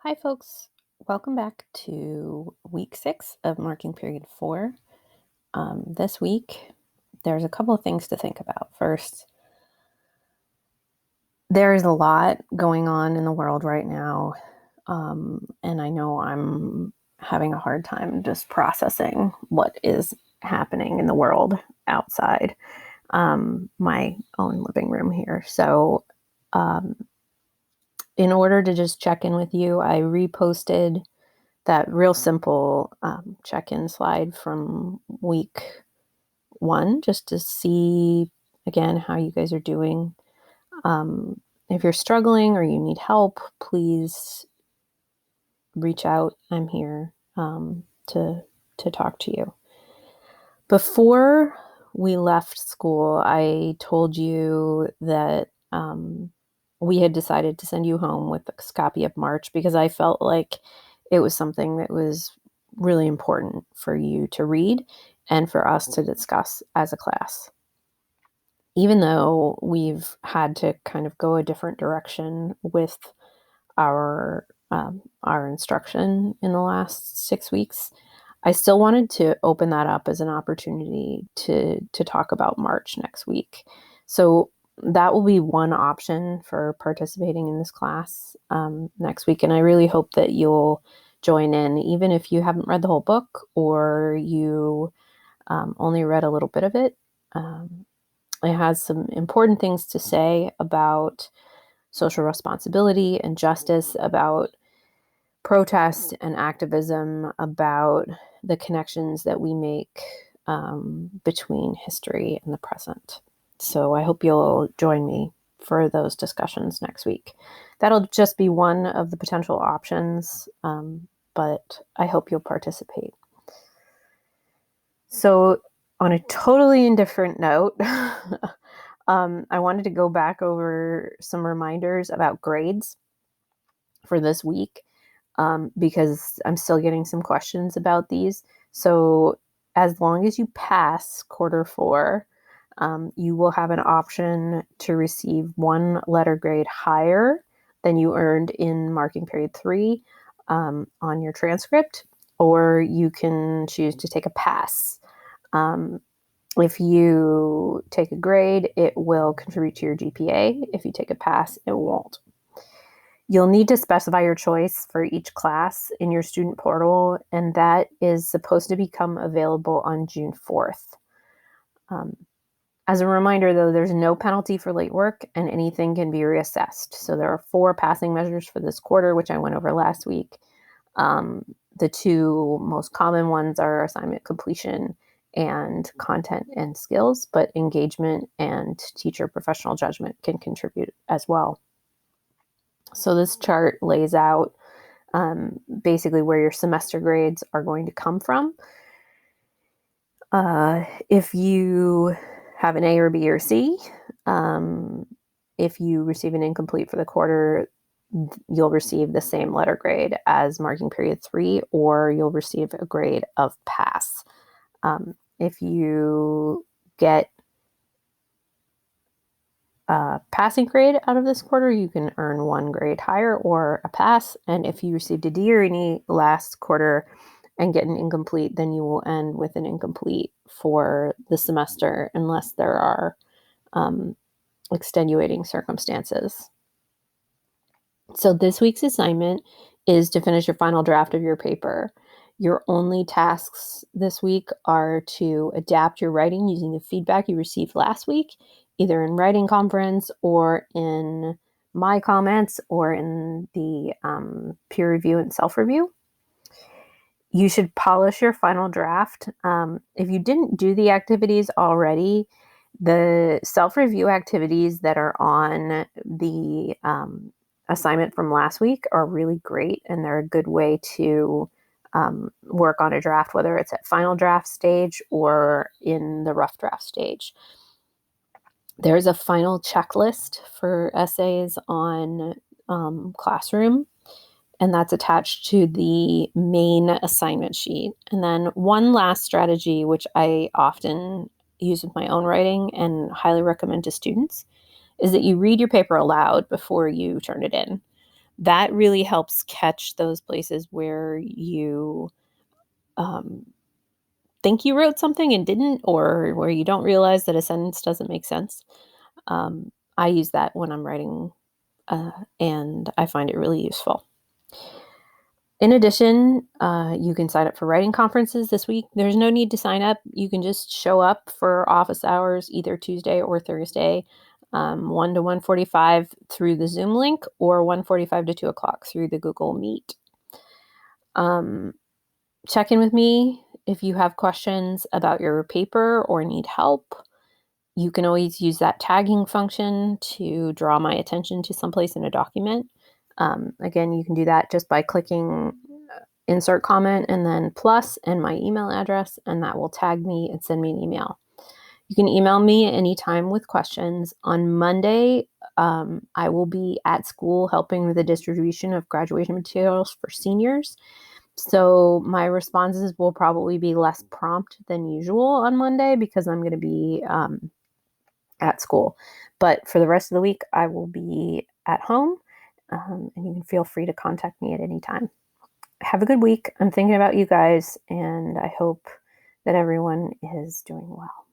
Hi, folks. Welcome back to week 6 of marking period 4. This week, there's a couple of things to think about. First, there's a lot going on in the world right now, and I know I'm having a hard time just processing what is happening in the world outside my own living room here. So, um, in order to just check in with you, I reposted that real simple check-in slide from week 1 just to see again how you guys are doing. If you're struggling or you need help, please reach out. I'm here to talk to you. Before we left school, I told you that we had decided to send you home with a copy of March because I felt like it was something that was really important for you to read and for us to discuss as a class. Even though we've had to kind of go a different direction with our instruction in the last 6 weeks, I still wanted to open that up as an opportunity to talk about March next week. So that will be one option for participating in this class next week. And I really hope that you'll join in, even if you haven't read the whole book or you only read a little bit of it. It has some important things to say about social responsibility and justice, about protest and activism, about the connections that we make between history and the present. So I hope you'll join me for those discussions next week. That'll just be one of the potential options, but I hope you'll participate. So on a totally indifferent note, I wanted to go back over some reminders about grades for this week. Because I'm still getting some questions about these. So as long as you pass quarter 4, you will have an option to receive 1 letter grade higher than you earned in marking period 3 on your transcript, or you can choose to take a pass. If you take a grade, it will contribute to your GPA. If you take a pass, it won't. You'll need to specify your choice for each class in your student portal, and that is supposed to become available on June 4th. As a reminder, though, there's no penalty for late work and anything can be reassessed. So there are 4 passing measures for this quarter, which I went over last week. The 2 most common ones are assignment completion and content and skills, but engagement and teacher professional judgment can contribute as well. So this chart lays out basically where your semester grades are going to come from. If you have an A or B or C, if you receive an incomplete for the quarter, you'll receive the same letter grade as marking period 3, or you'll receive a grade of pass. If you get passing grade out of this quarter, you can earn 1 grade higher or a pass. And if you received a D or an E last quarter and get an incomplete, then you will end with an incomplete for the semester unless there are extenuating circumstances. So this week's assignment is to finish your final draft of your paper. Your only tasks this week are to adapt your writing using the feedback you received last week, either in writing conference or in my comments or in the peer review and self-review. You should polish your final draft. If you didn't do the activities already, the self-review activities that are on the assignment from last week are really great, and they're a good way to work on a draft, whether it's at final draft stage or in the rough draft stage. There's a final checklist for essays on Classroom, and that's attached to the main assignment sheet. And then one last strategy, which I often use with my own writing and highly recommend to students, is that you read your paper aloud before you turn it in. that really helps catch those places where you um, think you wrote something and didn't, or where you don't realize that a sentence doesn't make sense. I use that when I'm writing, and I find it really useful. In addition, you can sign up for writing conferences this week. There's no need to sign up. You can just show up for office hours either Tuesday or Thursday, 1 to 1:45 through the Zoom link, or 1:45 to 2 o'clock through the Google Meet. Um, Check in with me if you have questions about your paper or need help. You can always use that tagging function to draw my attention to someplace in a document. Again, you can do that just by clicking insert comment and then plus and my email address, and that will tag me and send me an email. You can email me anytime with questions. On Monday, I will be at school helping with the distribution of graduation materials for seniors. So my responses will probably be less prompt than usual on Monday because I'm going to be at school. But for the rest of the week, I will be at home, and you can feel free to contact me at any time. Have a good week. I'm thinking about you guys, and I hope that everyone is doing well.